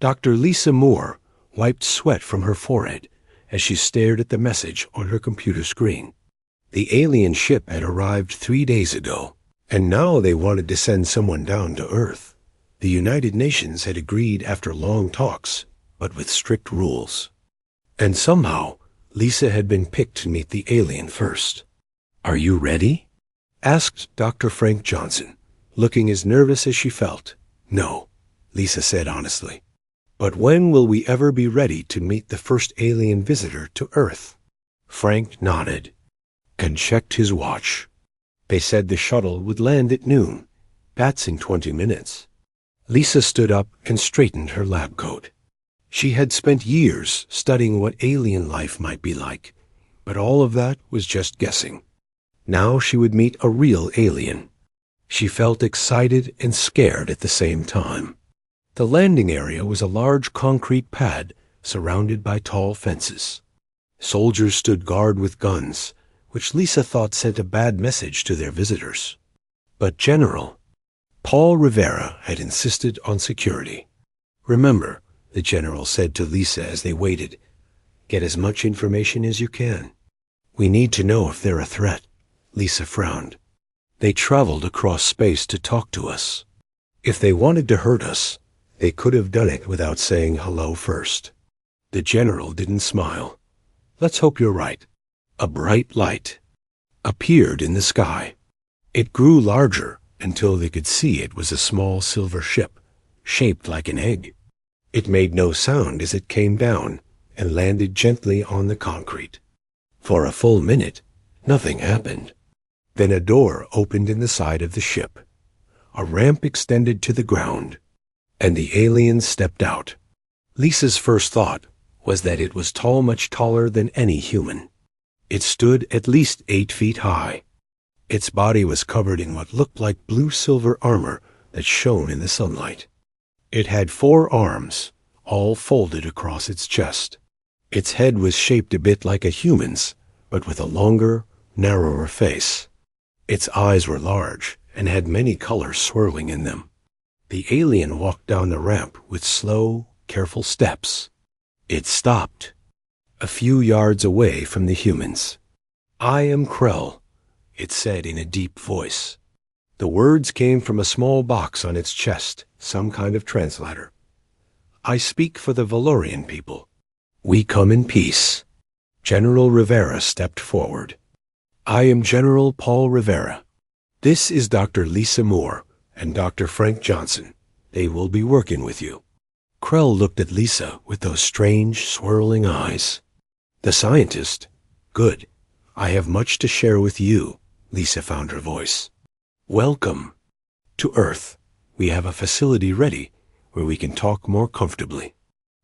Dr. Lisa Moore wiped sweat from her forehead as she stared at the message on her computer screen. The alien ship had arrived 3 days ago, and now they wanted to send someone down to Earth. The United Nations had agreed after long talks, but with strict rules. And somehow, Lisa had been picked to meet the alien first. "Are you ready?" asked Dr. Frank Johnson, looking as nervous as she felt. "No," Lisa said honestly. "But when will we ever be ready to meet the first alien visitor to Earth?" Frank nodded and checked his watch. They said the shuttle would land at noon. That's in 20 minutes. Lisa stood up and straightened her lab coat. She had spent years studying what alien life might be like, but all of that was just guessing. Now she would meet a real alien. She felt excited and scared at the same time. The landing area was a large concrete pad surrounded by tall fences. Soldiers stood guard with guns, which Lisa thought sent a bad message to their visitors. But General Paul Rivera had insisted on security. "Remember," the general said to Lisa as they waited, "get as much information as you can. We need to know if they're a threat." Lisa frowned. "They traveled across space to talk to us. If they wanted to hurt us, they could have done it without saying hello first." The general didn't smile. "Let's hope you're right." A bright light appeared in the sky. It grew larger until they could see it was a small silver ship, shaped like an egg. It made no sound as it came down and landed gently on the concrete. For a full minute, nothing happened. Then a door opened in the side of the ship. A ramp extended to the ground, and the alien stepped out. Lisa's first thought was that it was much taller than any human. It stood at least 8 feet high. Its body was covered in what looked like blue-silver armor that shone in the sunlight. It had 4 arms, all folded across its chest. Its head was shaped a bit like a human's, but with a longer, narrower face. Its eyes were large and had many colors swirling in them. The alien walked down the ramp with slow, careful steps. It stopped a few yards away from the humans. "I am Krell," it said in a deep voice. The words came from a small box on its chest, some kind of translator. "I speak for the Valorian people. We come in peace." General Rivera stepped forward. "I am General Paul Rivera. This is Dr. Lisa Moore and Dr. Frank Johnson. They will be working with you." Krell looked at Lisa with those strange, swirling eyes. "The scientist? Good. I have much to share with you," Lisa found her voice. "Welcome to Earth. We have a facility ready where we can talk more comfortably."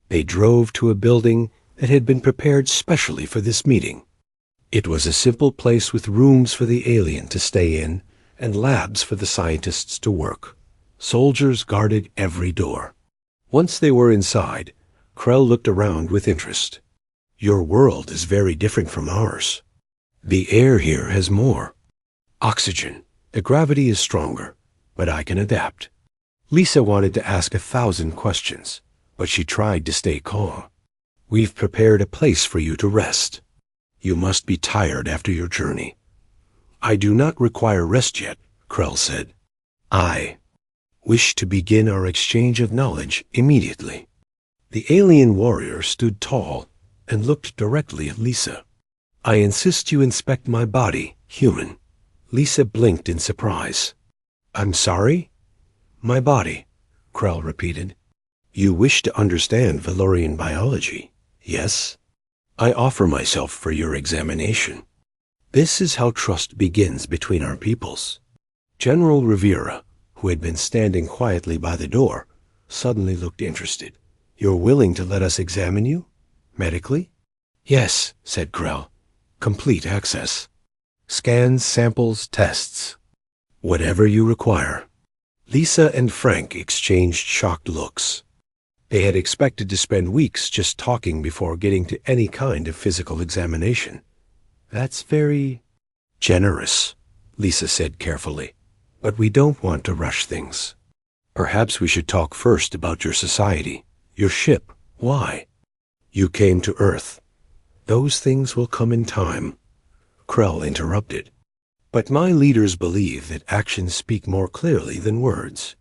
They drove to a building that had been prepared specially for this meeting. It was a simple place with rooms for the alien to stay in and labs for the scientists to work. Soldiers guarded every door. Once they were inside, Krell looked around with interest. "Your world is very different from ours. The air here has more oxygen. The gravity is stronger, but I can adapt." Lisa wanted to ask 1,000 questions, but she tried to stay calm. "We've prepared a place for you to rest. You must be tired after your journey." "I do not require rest yet," Krell said. "I wish to begin our exchange of knowledge immediately." The alien warrior stood tall and looked directly at Lisa. "I insist you inspect my body, human." Lisa blinked in surprise. "I'm sorry?" "My body," Krell repeated. "You wish to understand Valorian biology, yes? I offer myself for your examination. This is how trust begins between our peoples." General Rivera, who had been standing quietly by the door, suddenly looked interested. "You're willing to let us examine you? Medically?" "Yes," said Krell. "Complete access. Scans, samples, tests. Whatever you require." Lisa and Frank exchanged shocked looks. They had expected to spend weeks just talking before getting to any kind of physical examination. "That's very generous," Lisa said carefully. "But we don't want to rush things. Perhaps we should talk first about your society, Your ship, why? You came to Earth. Those things will come in time. Krell interrupted. But my leaders believe that actions speak more clearly than words.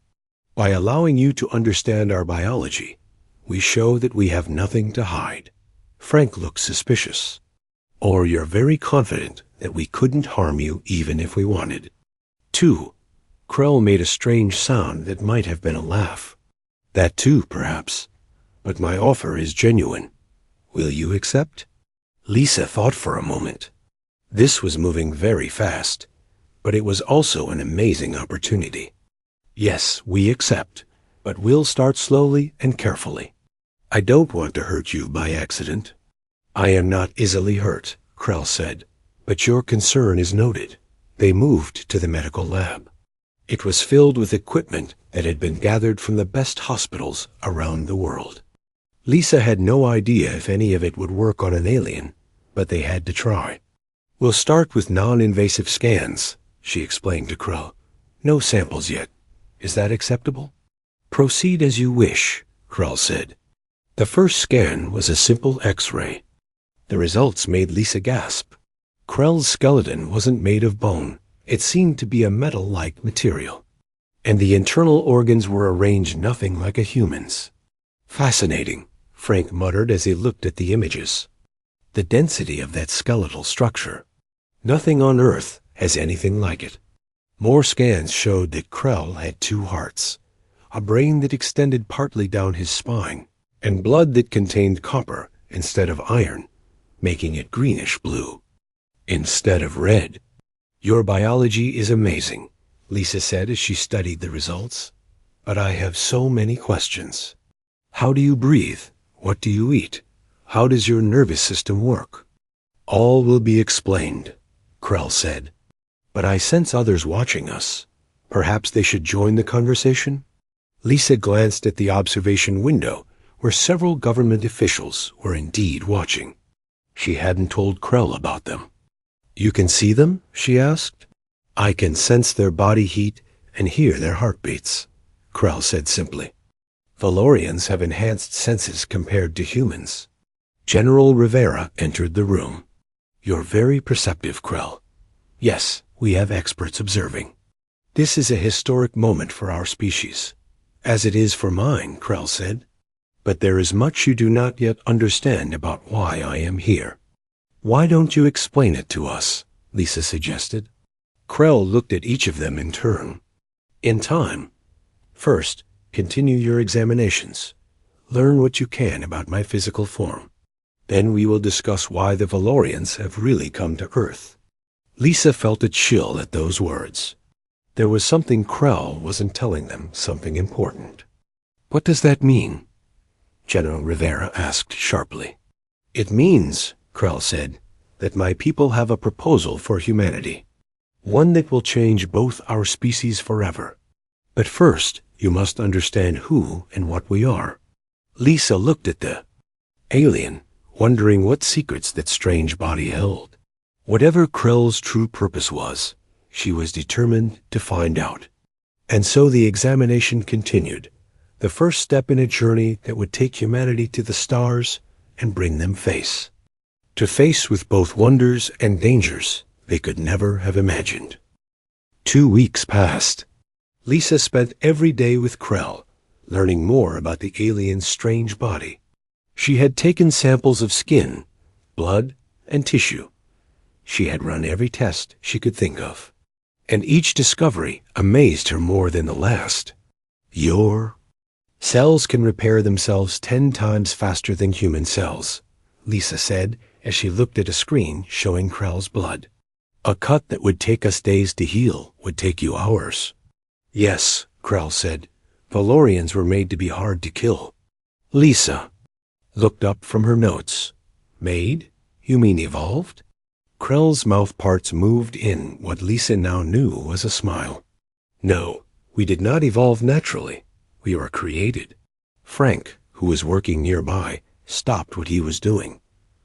By allowing you to understand our biology, we show that we have nothing to hide. Frank looked suspicious. Or you're very confident that we couldn't harm you even if we wanted. 2. Krell made a strange sound that might have been a laugh. That too, perhaps. But my offer is genuine. Will you accept? Lisa thought for a moment. This was moving very fast, but it was also an amazing opportunity. Yes, we accept, but we'll start slowly and carefully. I don't want to hurt you by accident. I am not easily hurt, Krell said, but your concern is noted. They moved to the medical lab. It was filled with equipment that had been gathered from the best hospitals around the world. Lisa had no idea if any of it would work on an alien, but they had to try. We'll start with non-invasive scans, she explained to Krell. No samples yet. Is that acceptable? Proceed as you wish, Krell said. The first scan was a simple X-ray. The results made Lisa gasp. Krell's skeleton wasn't made of bone. It seemed to be a metal-like material. And the internal organs were arranged nothing like a human's. Fascinating, Frank muttered as he looked at the images. The density of that skeletal structure. Nothing on Earth has anything like it. More scans showed that Krell had 2 hearts, a brain that extended partly down his spine, and blood that contained copper instead of iron, making it greenish-blue, instead of red. Your biology is amazing, Lisa said as she studied the results. But I have so many questions. How do you breathe? What do you eat? How does your nervous system work? All will be explained, Krell said. But I sense others watching us. Perhaps they should join the conversation? Lisa glanced at the observation window, where several government officials were indeed watching. She hadn't told Krell about them. You can see them? She asked. I can sense their body heat and hear their heartbeats, Krell said simply. Valorians have enhanced senses compared to humans. General Rivera entered the room. You're very perceptive, Krell. Yes, we have experts observing. This is a historic moment for our species. As it is for mine, Krell said. But there is much you do not yet understand about why I am here. Why don't you explain it to us? Lisa suggested. Krell looked at each of them in turn. In time. First, continue your examinations. Learn what you can about my physical form. Then we will discuss why the Valorians have really come to Earth. Lisa felt a chill at those words. There was something Krell wasn't telling them, something important. What does that mean? General Rivera asked sharply. It means, Krell said, that my people have a proposal for humanity. One that will change both our species forever. But first, you must understand who and what we are. Lisa looked at the alien, wondering what secrets that strange body held. Whatever Krell's true purpose was, she was determined to find out. And so the examination continued, the first step in a journey that would take humanity to the stars and bring them face. To face with both wonders and dangers they could never have imagined. 2 weeks passed. Lisa spent every day with Krell, learning more about the alien's strange body. She had taken samples of skin, blood, and tissue. She had run every test she could think of. And each discovery amazed her more than the last. Your cells can repair themselves 10 times faster than human cells, Lisa said as she looked at a screen showing Krell's blood. A cut that would take us days to heal would take you hours. Yes, Krell said. Valorians were made to be hard to kill. Lisa looked up from her notes. Made? You mean evolved? Krell's mouth parts moved in what Lisa now knew was a smile. No, we did not evolve naturally. We were created. Frank, who was working nearby, stopped what he was doing.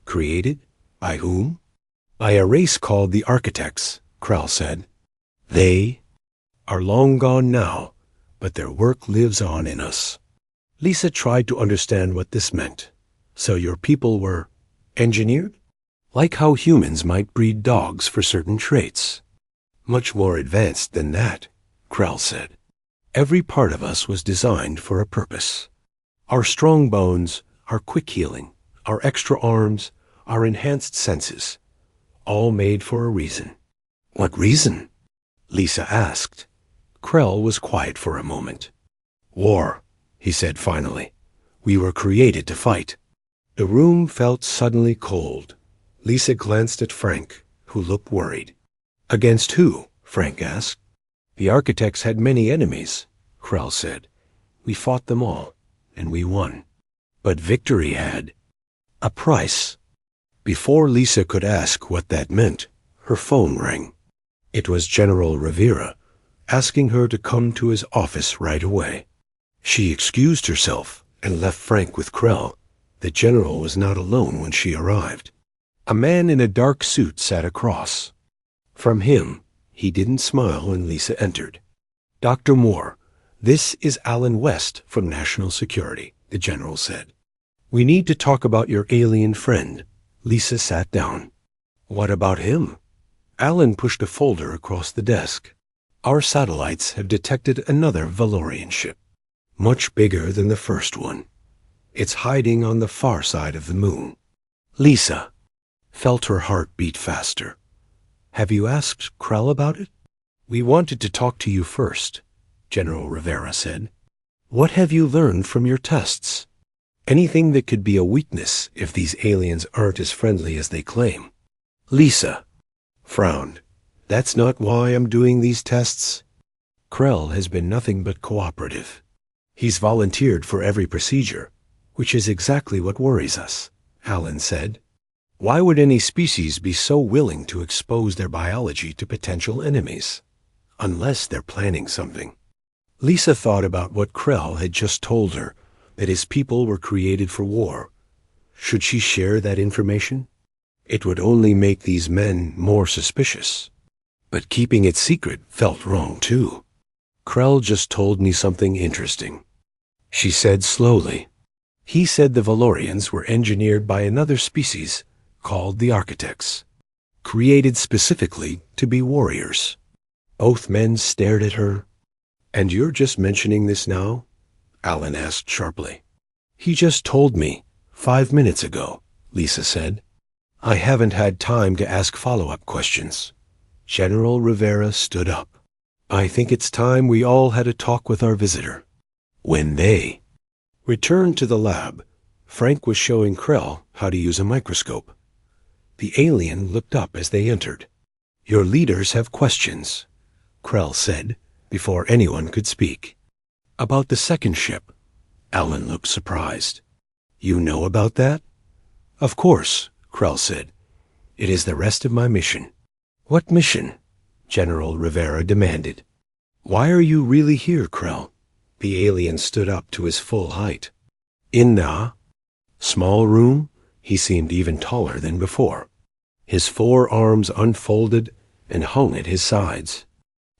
Created? By whom? By a race called the Architects, Krell said. They are long gone now, but their work lives on in us. Lisa tried to understand what this meant. So your people were engineered? Like how humans might breed dogs for certain traits. Much more advanced than that, Krell said. Every part of us was designed for a purpose. Our strong bones, our quick healing, our extra arms, our enhanced senses, all made for a reason. What reason? Lisa asked. Krell was quiet for a moment. War, he said finally. We were created to fight. The room felt suddenly cold. Lisa glanced at Frank, who looked worried. Against who? Frank asked. The architects had many enemies, Krell said. We fought them all, and we won. But victory had a price. Before Lisa could ask what that meant, her phone rang. It was General Rivera, asking her to come to his office right away. She excused herself and left Frank with Krell. The general was not alone when she arrived. A man in a dark suit sat across. From him, he didn't smile when Lisa entered. Dr. Moore, this is Alan West from National Security, the general said. We need to talk about your alien friend. Lisa sat down. What about him? Alan pushed a folder across the desk. Our satellites have detected another Valorian ship, much bigger than the first one. It's hiding on the far side of the moon. Lisa felt her heart beat faster. Have you asked Krell about it? We wanted to talk to you first, General Rivera said. What have you learned from your tests? Anything that could be a weakness if these aliens aren't as friendly as they claim. Lisa frowned. That's not why I'm doing these tests. Krell has been nothing but cooperative. He's volunteered for every procedure, which is exactly what worries us, Alan said. Why would any species be so willing to expose their biology to potential enemies? Unless they're planning something. Lisa thought about what Krell had just told her, that his people were created for war. Should she share that information? It would only make these men more suspicious. But keeping it secret felt wrong too. Krell just told me something interesting. She said slowly. He said the Valorians were engineered by another species called the Architects, created specifically to be warriors. Both men stared at her. And you're just mentioning this now? Alan asked sharply. He just told me 5 minutes ago, Lisa said. I haven't had time to ask follow-up questions. General Rivera stood up. I think it's time we all had a talk with our visitor. When they returned to the lab, Frank was showing Krell how to use a microscope. The alien looked up as they entered. Your leaders have questions, Krell said, before anyone could speak. About the second ship. Alan looked surprised. You know about that? Of course, Krell said. It is the rest of my mission. What mission? General Rivera demanded. Why are you really here, Krell? The alien stood up to his full height. In the small room, he seemed even taller than before. His 4 arms unfolded and hung at his sides.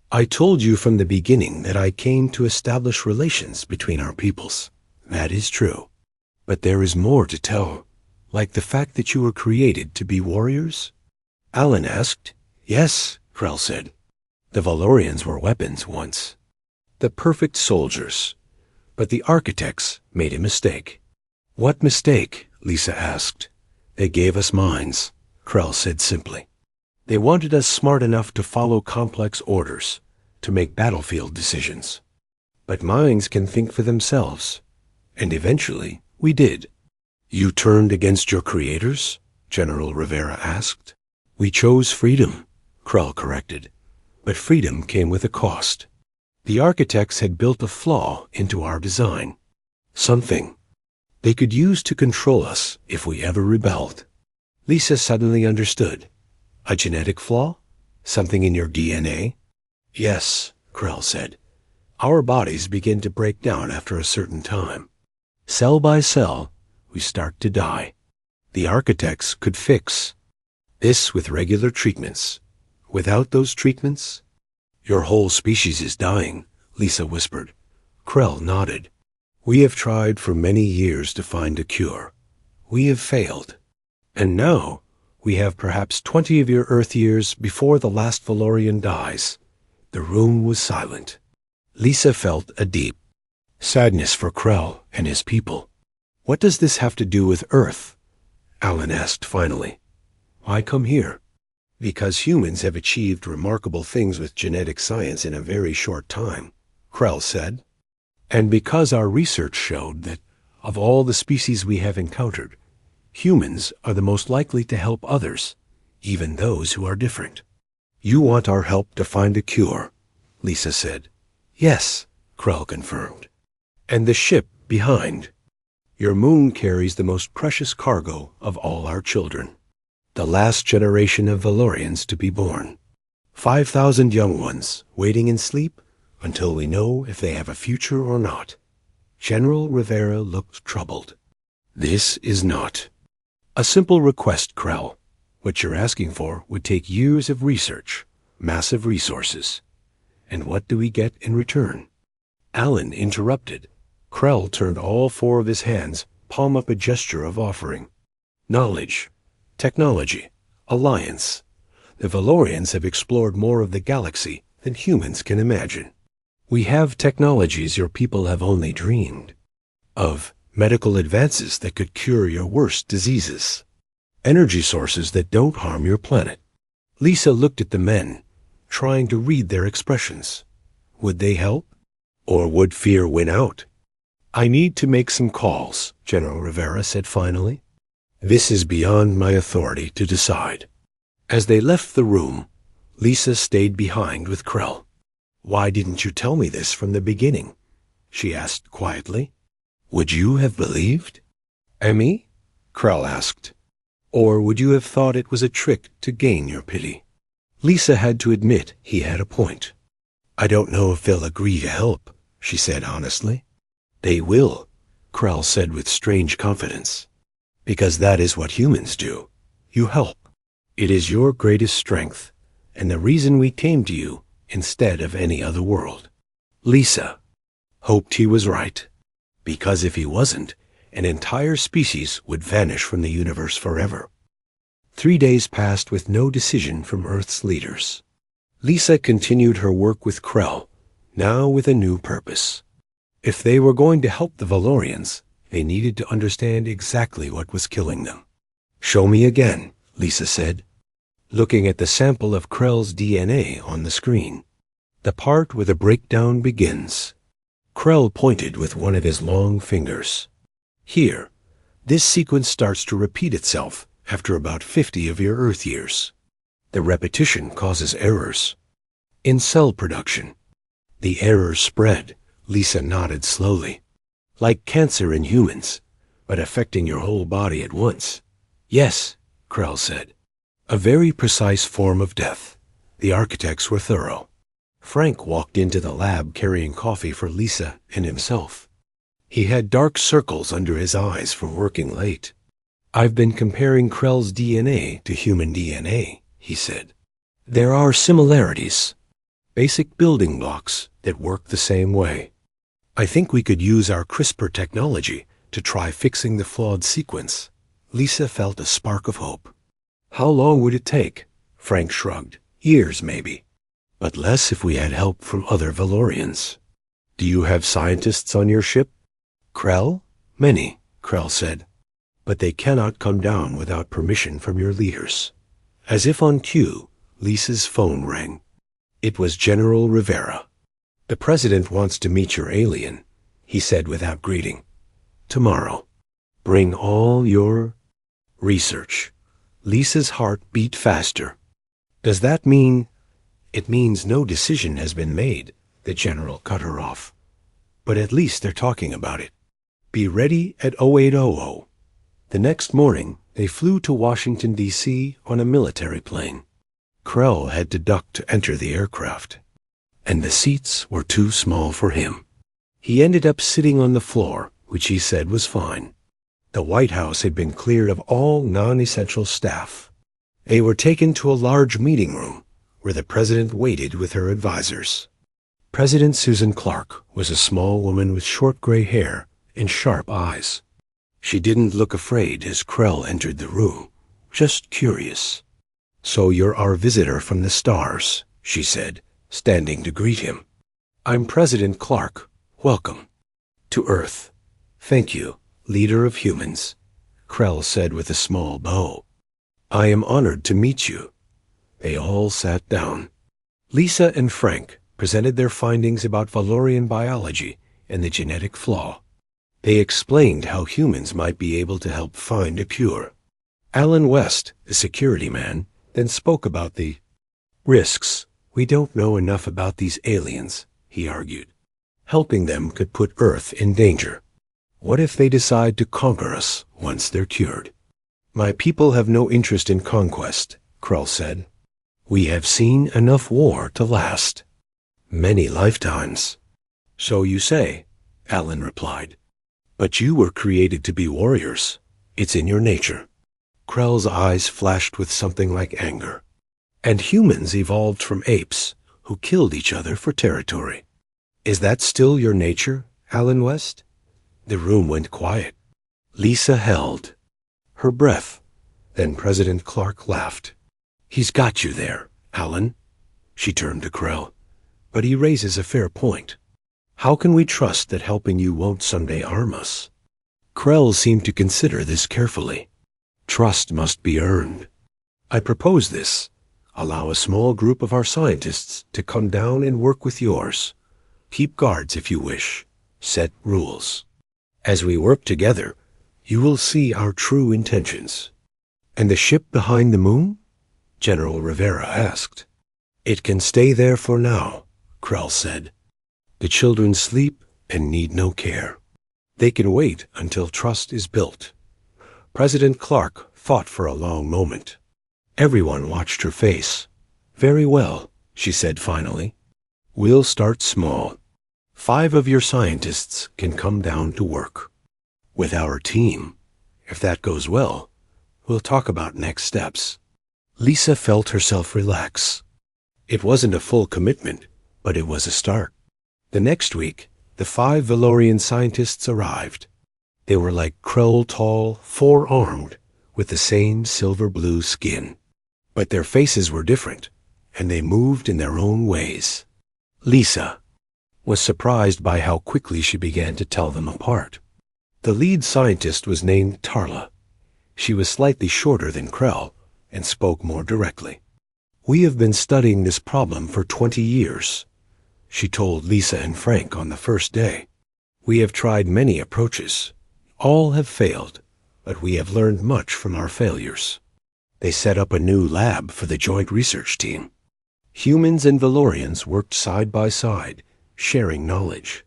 I told you from the beginning that I came to establish relations between our peoples. That is true. But there is more to tell, like the fact that you were created to be warriors? Alan asked. Yes, Krell said. The Valorians were weapons once. The perfect soldiers. But the Architects made a mistake. What mistake? Lisa asked. They gave us minds, Krell said simply. They wanted us smart enough to follow complex orders, to make battlefield decisions. But minds can think for themselves. And eventually, we did. You turned against your creators? General Rivera asked. We chose freedom, Krell corrected. But freedom came with a cost. The Architects had built a flaw into our design. Something they could use to control us if we ever rebelled. Lisa suddenly understood. A genetic flaw? Something in your DNA? Yes, Krell said. Our bodies begin to break down after a certain time. Cell by cell, we start to die. The Architects could fix this with regular treatments. Without those treatments, your whole species is dying, Lisa whispered. Krell nodded. We have tried for many years to find a cure. We have failed. And now we have perhaps 20 of your Earth years before the last Valorian dies." The room was silent. Lisa felt a deep sadness for Krell and his people. "What does this have to do with Earth?" Alan asked finally. "Why come here?" "Because humans have achieved remarkable things with genetic science in a very short time," Krell said. "And because our research showed that, of all the species we have encountered, humans are the most likely to help others, even those who are different." "You want our help to find a cure," Lisa said. "Yes," Krell confirmed. "And the ship behind. Your moon carries the most precious cargo of all our children. The last generation of Valorians to be born. 5,000 young ones waiting in sleep until we know if they have a future or not." General Rivera looked troubled. "This is not a simple request, Krell. What you're asking for would take years of research, massive resources. And what do we get in return?" Alan interrupted. Krell turned all four of his hands, palm up a gesture of offering. "Knowledge, technology, alliance. The Valorians have explored more of the galaxy than humans can imagine. We have technologies your people have only dreamed of, medical advances that could cure your worst diseases, energy sources that don't harm your planet." Lisa looked at the men, trying to read their expressions. Would they help? Or would fear win out? "I need to make some calls," General Rivera said finally. "This is beyond my authority to decide." As they left the room, Lisa stayed behind with Krell. "Why didn't you tell me this from the beginning?" she asked quietly. "Would you have believed?" "Emmy?" Krell asked. "Or would you have thought it was a trick to gain your pity?" Lisa had to admit he had a point. "I don't know if they'll agree to help," she said honestly. "They will," Krell said with strange confidence. "Because that is what humans do. You help. It is your greatest strength, and the reason we came to you instead of any other world." Lisa hoped he was right, because if he wasn't, an entire species would vanish from the universe forever. 3 days passed with no decision from Earth's leaders. Lisa continued her work with Krell, now with a new purpose. If they were going to help the Valorians, they needed to understand exactly what was killing them. "Show me again," Lisa said, looking at the sample of Krell's DNA on the screen. "The part where the breakdown begins." Krell pointed with one of his long fingers. "Here, this sequence starts to repeat itself after about 50 of your Earth years. The repetition causes errors in cell production." The errors spread, Lisa nodded slowly. "Like cancer in humans, but affecting your whole body at once." "Yes," Krell said. "A very precise form of death. The architects were thorough." Frank walked into the lab carrying coffee for Lisa and himself. He had dark circles under his eyes from working late. "I've been comparing Krell's DNA to human DNA," he said. "There are similarities, basic building blocks that work the same way. I think we could use our CRISPR technology to try fixing the flawed sequence." Lisa felt a spark of hope. "How long would it take?" Frank shrugged. "Years, maybe. But less if we had help from other Valorians." "Do you have scientists on your ship?" "Krell? Many," Krell said. "But they cannot come down without permission from your leaders." As if on cue, Lisa's phone rang. It was General Rivera. "The President wants to meet your alien," he said without greeting. "Tomorrow. Bring all your research." Lisa's heart beat faster. "Does that mean—" "It means no decision has been made," the general cut her off. "But at least they're talking about it. Be ready at 0800. The next morning, they flew to Washington, D.C. on a military plane. Krell had to duck to enter the aircraft, and the seats were too small for him. He ended up sitting on the floor, which he said was fine. The White House had been cleared of all non-essential staff. They were taken to a large meeting room, where the president waited with her advisors. President Susan Clark was a small woman with short gray hair and sharp eyes. She didn't look afraid as Krell entered the room, just curious. "So you're our visitor from the stars," she said, standing to greet him. "I'm President Clark. Welcome." "To Earth. Thank you, leader of humans," Krell said with a small bow. "I am honored to meet you." They all sat down. Lisa and Frank presented their findings about Valorian biology and the genetic flaw. They explained how humans might be able to help find a cure. Alan West, the security man, then spoke about the risks. "We don't know enough about these aliens," he argued. "Helping them could put Earth in danger. What if they decide to conquer us once they're cured?" "My people have no interest in conquest," Krell said. "We have seen enough war to last many lifetimes." "So you say," Alan replied. "But you were created to be warriors. It's in your nature." Krell's eyes flashed with something like anger. "And humans evolved from apes who killed each other for territory. Is that still your nature, Alan West?" The room went quiet. Lisa held her breath. Then President Clark laughed. "He's got you there, Alan." She turned to Krell. "But he raises a fair point. How can we trust that helping you won't someday harm us?" Krell seemed to consider this carefully. "Trust must be earned. I propose this. Allow a small group of our scientists to come down and work with yours. Keep guards if you wish. Set rules. As we work together, you will see our true intentions." "And the ship behind the moon?" General Rivera asked. "It can stay there for now," Krell said. "The children sleep and need no care. They can wait until trust is built." President Clark thought for a long moment. Everyone watched her face. "Very well," she said finally. "We'll start small. 5 of your scientists can come down to work. With our team, if that goes well, we'll talk about next steps." Lisa felt herself relax. It wasn't a full commitment, but it was a start. The next week, the 5 Valorian scientists arrived. They were like Krell tall, 4-armed, with the same silver-blue skin. But their faces were different, and they moved in their own ways. Lisa was surprised by how quickly she began to tell them apart. The lead scientist was named Tarla. She was slightly shorter than Krell and spoke more directly. "We have been studying this problem for 20 years, she told Lisa and Frank on the first day. "We have tried many approaches. All have failed, but we have learned much from our failures." They set up a new lab for the joint research team. Humans and Valorians worked side by side, sharing knowledge.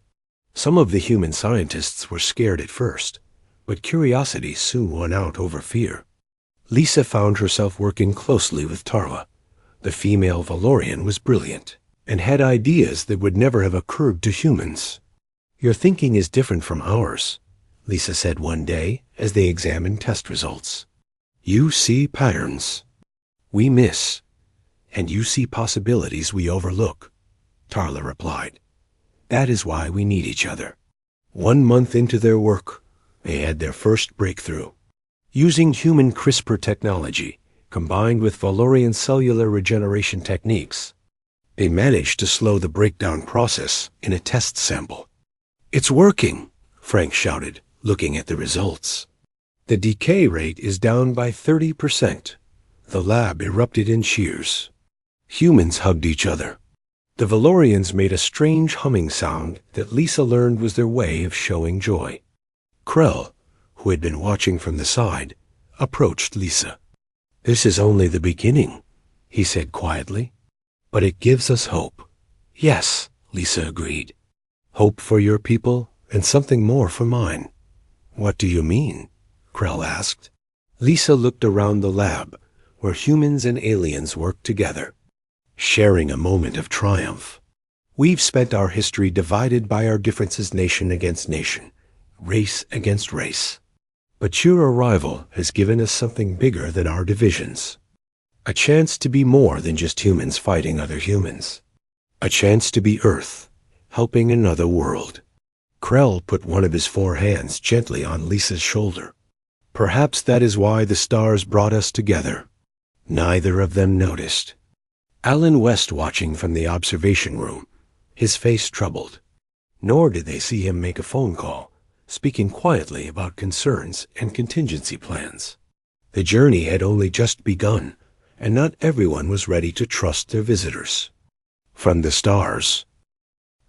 Some of the human scientists were scared at first, but curiosity soon won out over fear. Lisa found herself working closely with Tarla. The female Valorian was brilliant and had ideas that would never have occurred to humans. "Your thinking is different from ours," Lisa said one day as they examined test results. "You see patterns we miss, and you see possibilities we overlook," Tarla replied. "That is why we need each other." 1 month into their work, they had their first breakthrough. Using human CRISPR technology, combined with Valorian cellular regeneration techniques, they managed to slow the breakdown process in a test sample. "It's working," Frank shouted, looking at the results. "The decay rate is down by 30%. The lab erupted in cheers. Humans hugged each other. The Valorians made a strange humming sound that Lisa learned was their way of showing joy. Krell, who had been watching from the side, approached Lisa. "This is only the beginning," he said quietly. "But it gives us hope." "Yes," Lisa agreed. "Hope for your people and something more for mine." "What do you mean?" Krell asked. Lisa looked around the lab, where humans and aliens worked together, sharing a moment of triumph. "We've spent our history divided by our differences, nation against nation, race against race. But your arrival has given us something bigger than our divisions. A chance to be more than just humans fighting other humans. A chance to be Earth, helping another world." Krell put one of his 4 hands gently on Lisa's shoulder. Perhaps that is why the stars brought us together. Neither of them noticed. Alan West watching from the observation room, his face troubled. Nor did they see him make a phone call, speaking quietly about concerns and contingency plans. The journey had only just begun, and not everyone was ready to trust their visitors. From the stars.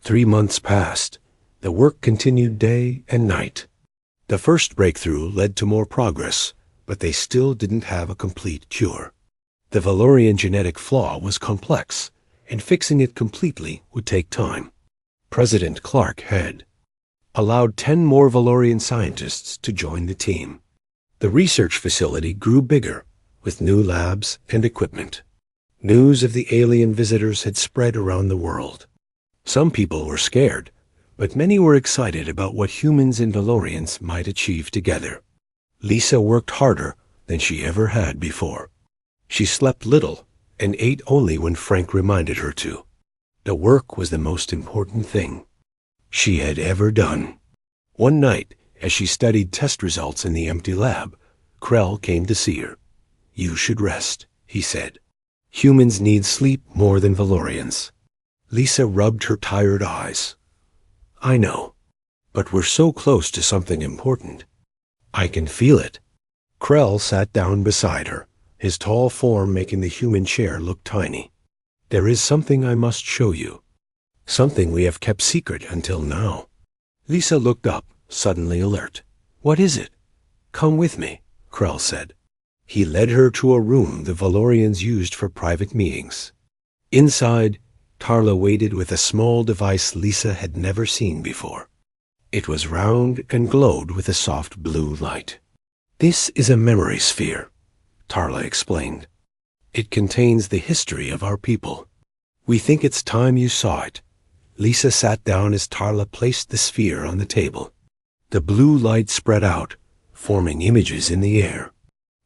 3 months passed. The work continued day and night. The first breakthrough led to more progress, but they still didn't have a complete cure. The Valorian genetic flaw was complex, and fixing it completely would take time. President Clark had allowed 10 more Valorian scientists to join the team. The research facility grew bigger, with new labs and equipment. News of the alien visitors had spread around the world. Some people were scared, but many were excited about what humans and Valorians might achieve together. Lisa worked harder than she ever had before. She slept little and ate only when Frank reminded her to. The work was the most important thing she had ever done. One night, as she studied test results in the empty lab, Krell came to see her. "You should rest," he said. "Humans need sleep more than Valorians." Lisa rubbed her tired eyes. "I know, but we're so close to something important. I can feel it." Krell sat down beside her, his tall form making the human chair look tiny. "There is something I must show you. Something we have kept secret until now." Lisa looked up, suddenly alert. "What is it?" "Come with me," Krell said. He led her to a room the Valorians used for private meetings. Inside, Tarla waited with a small device Lisa had never seen before. It was round and glowed with a soft blue light. "This is a memory sphere," Tarla explained. "It contains the history of our people. We think it's time you saw it." Lisa sat down as Tarla placed the sphere on the table. The blue light spread out, forming images in the air.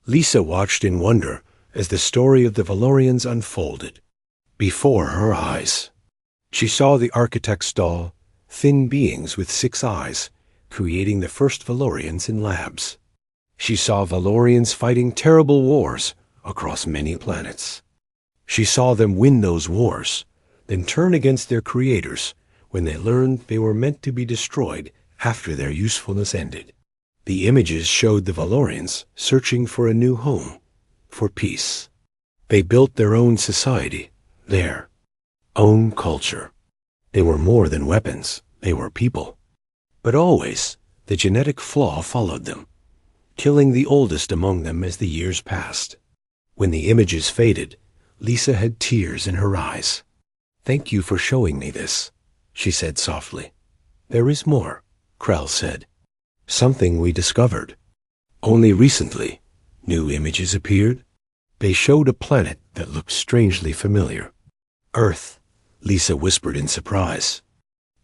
Lisa watched in wonder as the story of the Valorians unfolded before her eyes. She saw the architect's doll, thin beings with 6 eyes, creating the first Valorians in labs. She saw Valorians fighting terrible wars across many planets. She saw them win those wars, then turn against their creators when they learned they were meant to be destroyed after their usefulness ended. The images showed the Valorians searching for a new home, for peace. They built their own society, their own culture. They were more than weapons, they were people. But always, the genetic flaw followed them, killing the oldest among them as the years passed. When the images faded, Lisa had tears in her eyes. "Thank you for showing me this," she said softly. "There is more," Krell said. "Something we discovered. Only recently, new images appeared. They showed a planet that looked strangely familiar." "Earth," Lisa whispered in surprise.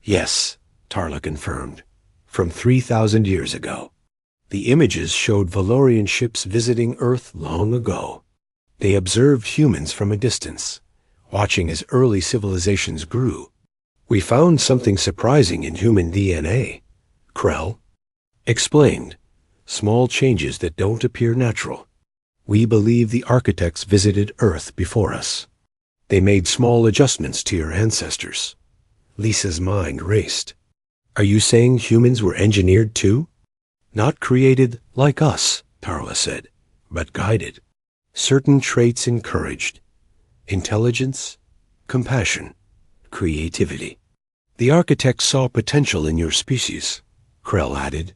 "Yes," Tarla confirmed. "From 3,000 years ago. The images showed Valorian ships visiting Earth long ago. They observed humans from a distance, watching as early civilizations grew. We found something surprising in human DNA," Krell explained. "Small changes that don't appear natural. We believe the architects visited Earth before us. They made small adjustments to your ancestors." Lisa's mind raced. "Are you saying humans were engineered too?" "Not created like us," Tarla said, "but guided. Certain traits encouraged. Intelligence, compassion, creativity. The architects saw potential in your species," Krell added.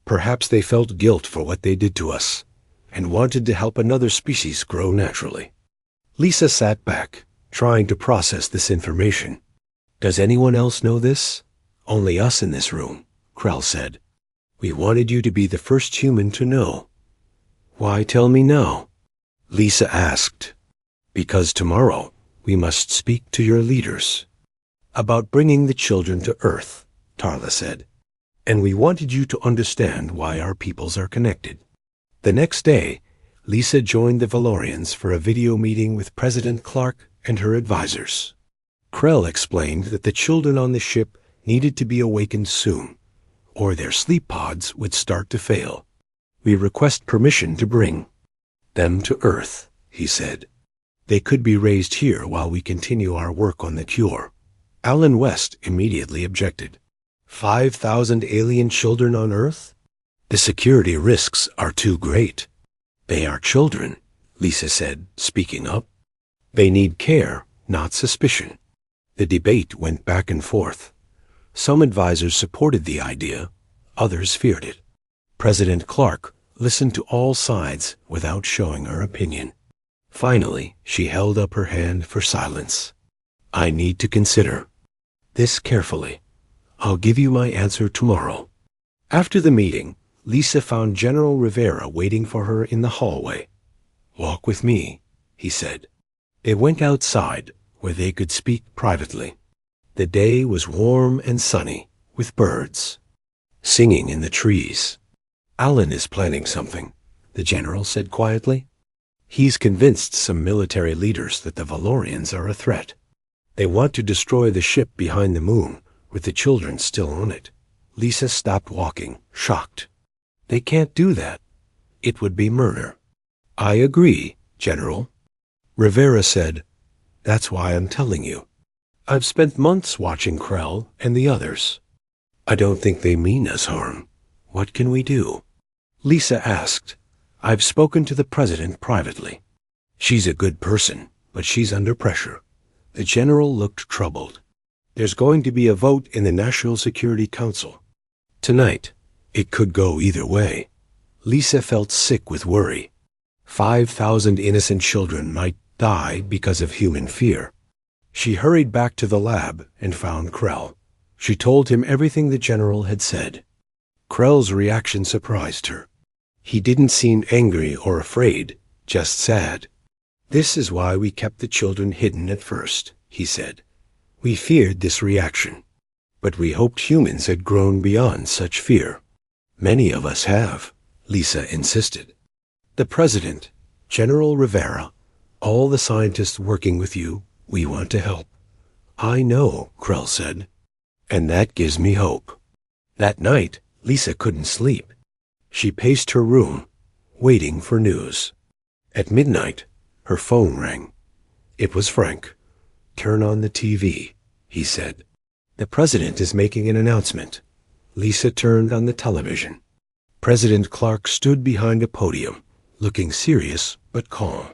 "Perhaps they felt guilt for what they did to us, and wanted to help another species grow naturally." Lisa sat back, trying to process this information. "Does anyone else know this?" "Only us in this room," Krell said. "We wanted you to be the first human to know." "Why tell me now?" Lisa asked. "Because tomorrow we must speak to your leaders." "About bringing the children to Earth," Tarla said. "And we wanted you to understand why our peoples are connected." The next day, Lisa joined the Valorians for a video meeting with President Clark and her advisors. Krell explained that the children on the ship needed to be awakened soon, or their sleep pods would start to fail. We request permission to bring them to Earth, he said. They could be raised here while we continue our work on the cure. Alan West immediately objected. 5,000 alien children on Earth? The security risks are too great. They are children, Lisa said, speaking up. They need care, not suspicion. The debate went back and forth. Some advisors supported the idea, others feared it. President Clark listened to all sides without showing her opinion. Finally, she held up her hand for silence. I need to consider this carefully. I'll give you my answer tomorrow. After the meeting, Lisa found General Rivera waiting for her in the hallway. Walk with me, he said. They went outside, where they could speak privately. The day was warm and sunny, with birds singing in the trees. Alan is planning something, the general said quietly. He's convinced some military leaders that the Valorians are a threat. They want to destroy the ship behind the moon, with the children still on it. Lisa stopped walking, shocked. They can't do that. It would be murder. I agree, General. Rivera said, That's why I'm telling you. I've spent months watching Krell and the others. I don't think they mean us harm. What can we do? Lisa asked. I've spoken to the president privately. She's a good person, but she's under pressure. The general looked troubled. There's going to be a vote in the National Security Council tonight. It could go either way. Lisa felt sick with worry. 5,000 innocent children might die because of human fear. She hurried back to the lab and found Krell. She told him everything the general had said. Krell's reaction surprised her. He didn't seem angry or afraid, just sad. This is why we kept the children hidden at first, he said. We feared this reaction, but we hoped humans had grown beyond such fear. Many of us have, Lisa insisted. The president, General Rivera, all the scientists working with you, we want to help. I know, Krell said, and that gives me hope. That night, Lisa couldn't sleep. She paced her room, waiting for news. At midnight, her phone rang. It was Frank. Turn on the TV, he said. The president is making an announcement. Lisa turned on the television. President Clark stood behind a podium, looking serious but calm.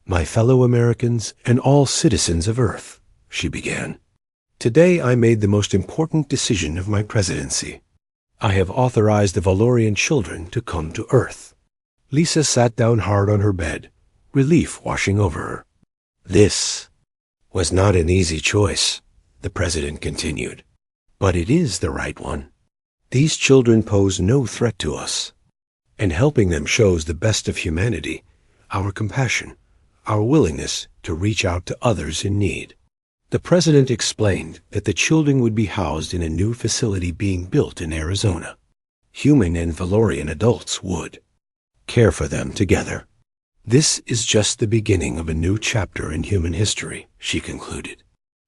My fellow Americans and all citizens of Earth, she began. Today I made the most important decision of my presidency. I have authorized the Valorian children to come to Earth. Lisa sat down hard on her bed, relief washing over her. This was not an easy choice, the president continued, but it is the right one. These children pose no threat to us, and helping them shows the best of humanity, our compassion, our willingness to reach out to others in need. The president explained that the children would be housed in a new facility being built in Arizona. Human and Valorian adults would care for them together. This is just the beginning of a new chapter in human history, she concluded.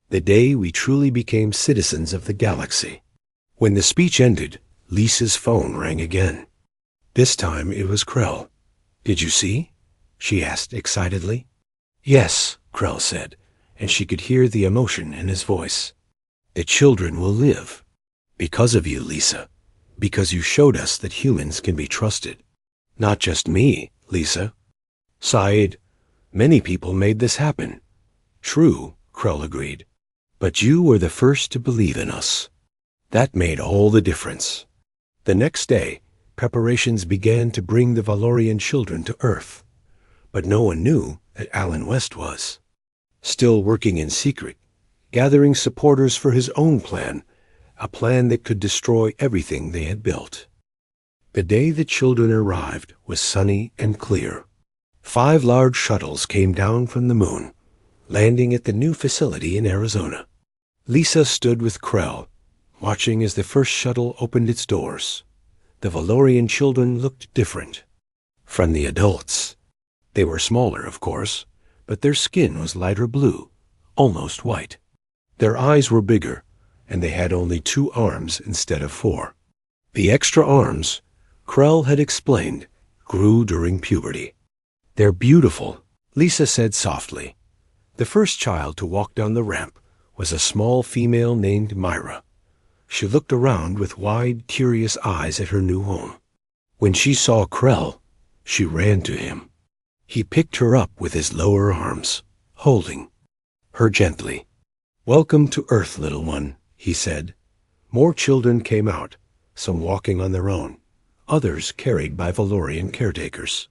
The day we truly became citizens of the galaxy. When the speech ended, Lisa's phone rang again. This time it was Krell. Did you see? She asked excitedly. Yes, Krell said, and she could hear the emotion in his voice. The children will live. Because of you, Lisa. Because you showed us that humans can be trusted. Not just me, Lisa. Said, many people made this happen. True, Krell agreed. But you were the first to believe in us. That made all the difference. The next day, preparations began to bring the Valorian children to Earth. But no one knew that Alan West was. Still working in secret, gathering supporters for his own plan, a plan that could destroy everything they had built. The day the children arrived was sunny and clear. 5 large shuttles came down from the moon, landing at the new facility in Arizona. Lisa stood with Krell, watching as the first shuttle opened its doors. The Valorian children looked different from the adults. They were smaller, of course, but their skin was lighter blue, almost white. Their eyes were bigger, and they had only 2 arms instead of 4. The extra arms, Krell had explained, grew during puberty. "They're beautiful," Lisa said softly. The first child to walk down the ramp was a small female named Myra. She looked around with wide, curious eyes at her new home. When she saw Krell, she ran to him. He picked her up with his lower arms, holding her gently. "Welcome to Earth, little one," he said. More children came out, some walking on their own, others carried by Valorian caretakers.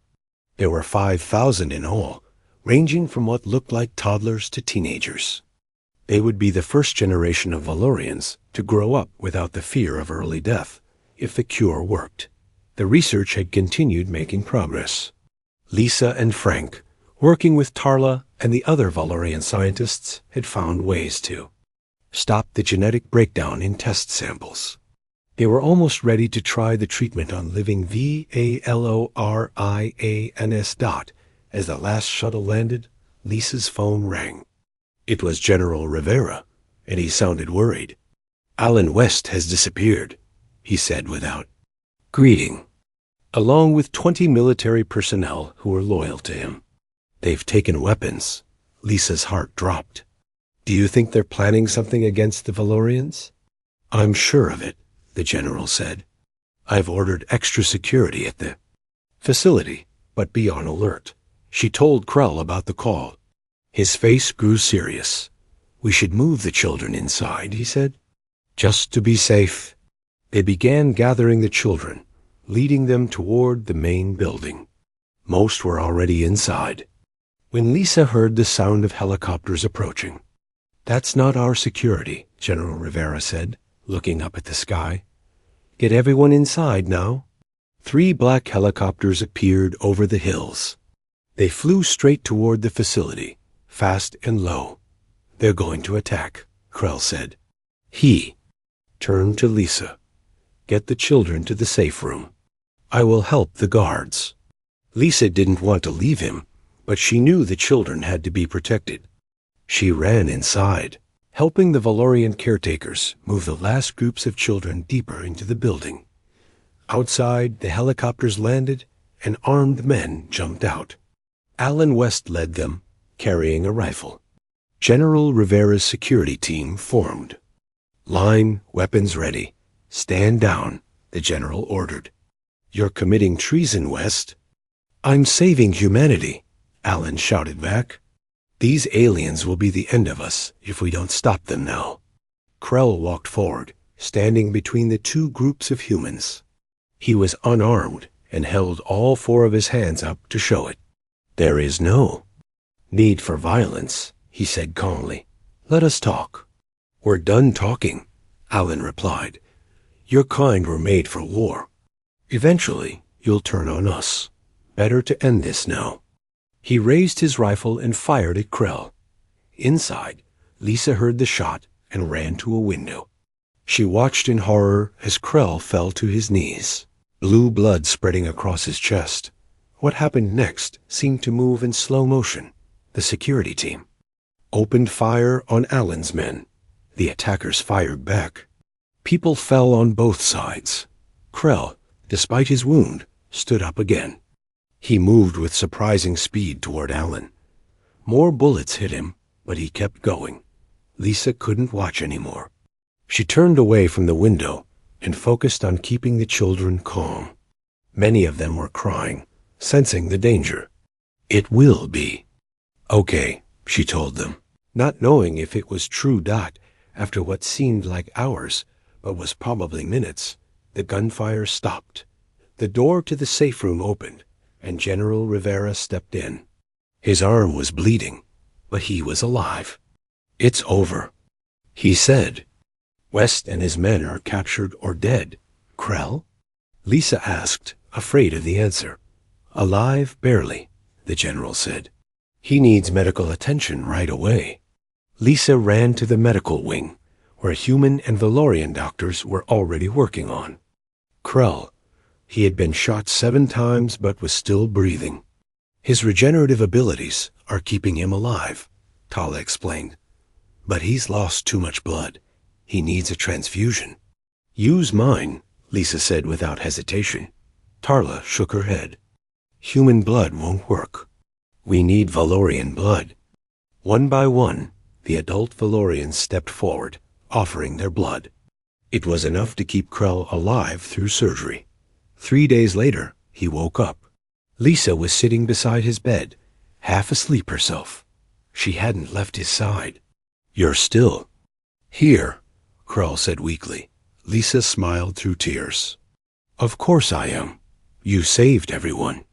There were 5,000 in all, ranging from what looked like toddlers to teenagers. They would be the first generation of Valorians to grow up without the fear of early death, if the cure worked. The research had continued making progress. Lisa and Frank, working with Tarla and the other Valorian scientists, had found ways to stop the genetic breakdown in test samples. They were almost ready to try the treatment on living Valorians. As the last shuttle landed, Lisa's phone rang. It was General Rivera, and he sounded worried. "Alan West has disappeared," he said without greeting, along with 20 military personnel who were loyal to him. "They've taken weapons." Lisa's heart dropped. "Do you think they're planning something against the Valorians?" "I'm sure of it," the general said. "I've ordered extra security at the facility, but be on alert." She told Krell about the call. His face grew serious. "We should move the children inside," he said. "Just to be safe." They began gathering the children, leading them toward the main building. Most were already inside when Lisa heard the sound of helicopters approaching. "That's not our security," General Rivera said, looking up at the sky. "Get everyone inside now." 3 black helicopters appeared over the hills. They flew straight toward the facility, fast and low. "They're going to attack," Krell said. He turned to Lisa. "Get the children to the safe room. I will help the guards." Lisa didn't want to leave him, but she knew the children had to be protected. She ran inside, helping the Valorian caretakers move the last groups of children deeper into the building. Outside, the helicopters landed, and armed men jumped out. Alan West led them, carrying a rifle. General Rivera's security team formed. "Line, weapons ready. Stand down," the general ordered. "You're committing treason, West." "I'm saving humanity," Alan shouted back. "These aliens will be the end of us if we don't stop them now." Krell walked forward, standing between the 2 groups of humans. He was unarmed and held all 4 of his hands up to show it. "There is no need for violence," he said calmly. "Let us talk." "We're done talking," Alan replied. "Your kind were made for war. Eventually, you'll turn on us. Better to end this now." He raised his rifle and fired at Krell. Inside, Lisa heard the shot and ran to a window. She watched in horror as Krell fell to his knees, blue blood spreading across his chest. What happened next seemed to move in slow motion. The security team opened fire on Alan's men. The attackers fired back. People fell on both sides. Krell, despite his wound, stood up again. He moved with surprising speed toward Alan. More bullets hit him, but he kept going. Lisa couldn't watch anymore. She turned away from the window and focused on keeping the children calm. Many of them were crying, sensing the danger. "It will be okay," she told them, not knowing if it was true. After what seemed like hours, but was probably minutes, the gunfire stopped. The door to the safe room opened, and General Rivera stepped in. His arm was bleeding, but he was alive. "It's over," he said. "West and his men are captured or dead." "Krell?" Lisa asked, afraid of the answer. "Alive, barely," the general said. "He needs medical attention right away." Lisa ran to the medical wing, where human and Valorian doctors were already working on Krell. He had been shot 7 times but was still breathing. "His regenerative abilities are keeping him alive," Tala explained. "But he's lost too much blood. He needs a transfusion." "Use mine," Lisa said without hesitation. Tarla shook her head. Human blood won't work. We need Valorian blood. One by one, the adult Valorians stepped forward, offering their blood. It was enough to keep Krell alive through surgery. 3 days later, he woke up. Lisa was sitting beside his bed, half asleep herself. She hadn't left his side. You're still here, Krell said weakly. Lisa smiled through tears. Of course I am. You saved everyone.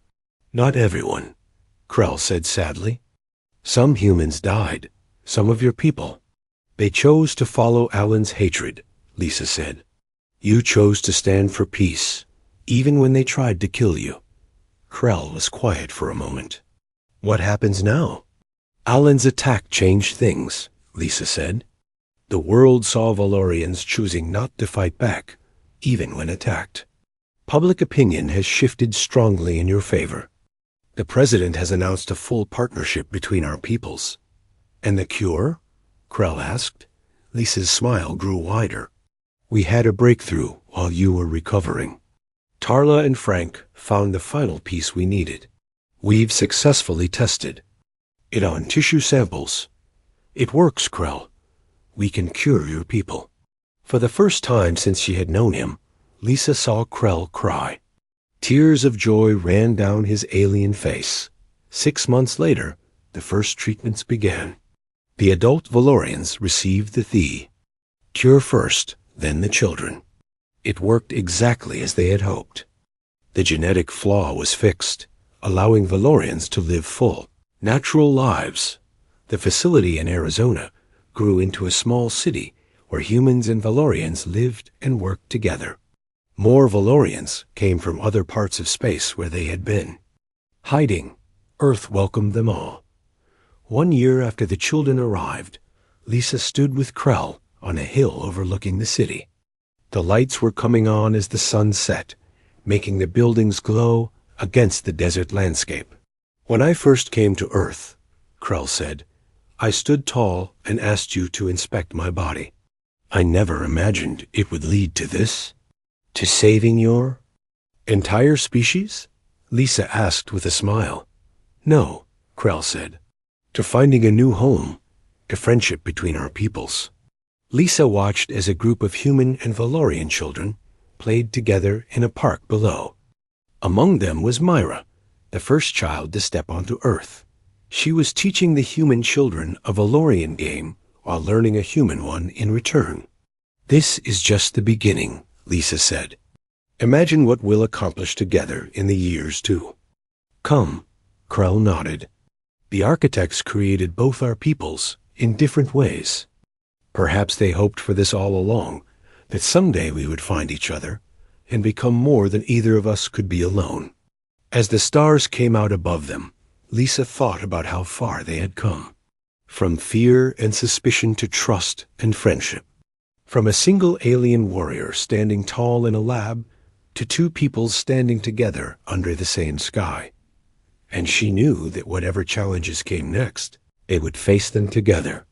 Not everyone, Krell said sadly. Some humans died, some of your people. They chose to follow Alan's hatred, Lisa said. You chose to stand for peace, even when they tried to kill you. Krell was quiet for a moment. What happens now? Alan's attack changed things, Lisa said. The world saw Valorians choosing not to fight back, even when attacked. Public opinion has shifted strongly in your favor. The president has announced a full partnership between our peoples. And the cure? Krell asked. Lisa's smile grew wider. We had a breakthrough while you were recovering. Tarla and Frank found the final piece we needed. We've successfully tested it on tissue samples. It works, Krell. We can cure your people. For the first time since she had known him, Lisa saw Krell cry. Tears of joy ran down his alien face. 6 months later, the first treatments began. The adult Valorians received the cure first, then the children. It worked exactly as they had hoped. The genetic flaw was fixed, allowing Valorians to live full, natural lives. The facility in Arizona grew into a small city where humans and Valorians lived and worked together. More Valorians came from other parts of space where they had been. Hiding, Earth welcomed them all. 1 year after the children arrived, Lisa stood with Krell on a hill overlooking the city. The lights were coming on as the sun set, making the buildings glow against the desert landscape. When I first came to Earth, Krell said, I stood tall and asked you to inspect my body. I never imagined it would lead to this. To saving your entire species? Lisa asked with a smile. No, Krell said. To finding a new home, a friendship between our peoples. Lisa watched as a group of human and Valorian children played together in a park below. Among them was Myra, the first child to step onto Earth. She was teaching the human children a Valorian game while learning a human one in return. This is just the beginning, Lisa said. Imagine what we'll accomplish together in the years to come. Krell nodded. The architects created both our peoples in different ways. Perhaps they hoped for this all along, that someday we would find each other and become more than either of us could be alone. As the stars came out above them, Lisa thought about how far they had come. From fear and suspicion to trust and friendship. From a single alien warrior standing tall in a lab to two peoples standing together under the same sky. And she knew that whatever challenges came next, they would face them together.